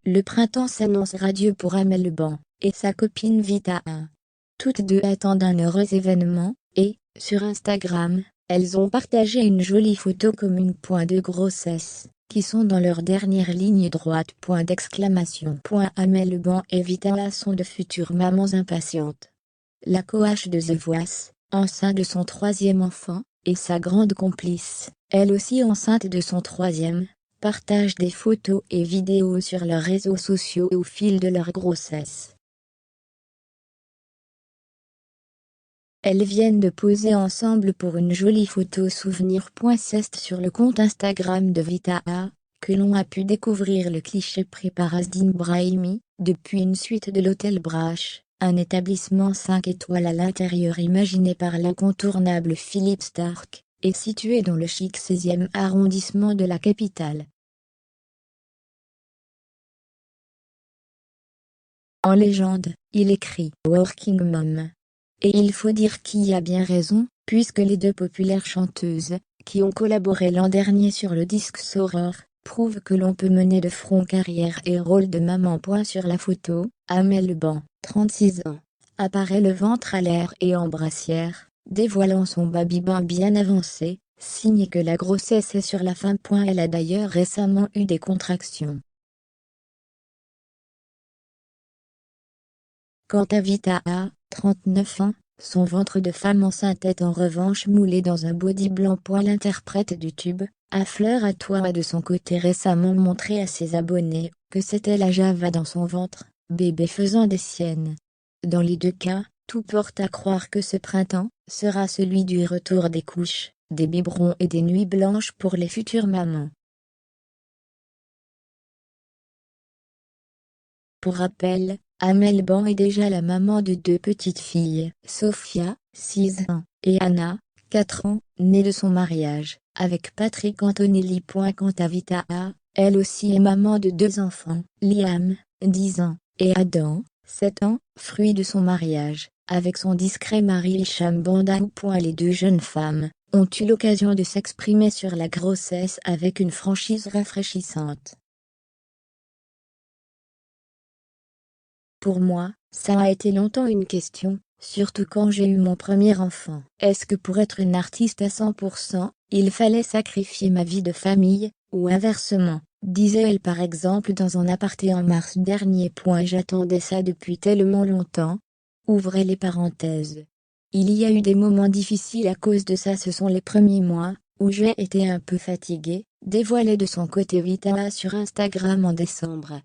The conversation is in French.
Le printemps s'annonce radieux pour Amel Leban et sa copine Vita. Toutes deux attendent un heureux événement, et, sur Instagram, elles ont partagé une jolie photo commune. De grossesse, qui sont dans leur dernière ligne droite. Amel Leban et Vita sont de futures mamans impatientes. La coach de The Voice, enceinte de son 3e enfant, et sa grande complice, elle aussi enceinte de son 3e, partagent des photos et vidéos sur leurs réseaux sociaux au fil de leur grossesse. Elles viennent de poser ensemble pour une jolie photo souvenir. C'est sur le compte Instagram de Vita que l'on a pu découvrir le cliché pris par Asdin Brahimi, depuis une suite de l'hôtel Brache, un établissement 5 étoiles à l'intérieur imaginé par l'incontournable Philippe Stark, et situé dans le chic 16e arrondissement de la capitale. En légende, il écrit « Working Mom ». Et il faut dire qu'il a bien raison, puisque les deux populaires chanteuses, qui ont collaboré l'an dernier sur le disque Soror, prouvent que l'on peut mener de front carrière et rôle de maman. Sur la photo, Amel Leban, 36 ans, apparaît le ventre à l'air et en brassière, dévoilant son baby-bain bien avancé, signe que la grossesse est sur la fin. Elle a d'ailleurs récemment eu des contractions. Quant à Vita, 39 ans, son ventre de femme enceinte est en revanche moulé dans un body blanc. L'interprète du tube, à fleur à toi, a de son côté récemment montré à ses abonnés que c'était la Java dans son ventre, bébé faisant des siennes. Dans les deux cas, tout porte à croire que ce printemps sera celui du retour des couches, des biberons et des nuits blanches pour les futures mamans. Pour rappel, Amel Leban est déjà la maman de 2 petites filles, Sophia, 6 ans, et Anna, 4 ans, nées de son mariage avec Patrick Antonelli. Quant à Vita, elle aussi est maman de 2 enfants, Liam, 10 ans, et Adam, 7 ans, fruit de son mariage avec son discret mari Hicham Bandahou. Les deux jeunes femmes ont eu l'occasion de s'exprimer sur la grossesse avec une franchise rafraîchissante. Pour moi, ça a été longtemps une question, surtout quand j'ai eu mon premier enfant. Est-ce que pour être une artiste à 100%, il fallait sacrifier ma vie de famille, ou inversement, disait-elle par exemple dans un aparté en mars dernier. J'attendais ça depuis tellement longtemps. Ouvrez les parenthèses. Il y a eu des moments difficiles à cause de ça. Ce sont les premiers mois, où j'ai été un peu fatiguée, dévoilait de son côté Vita sur Instagram en décembre.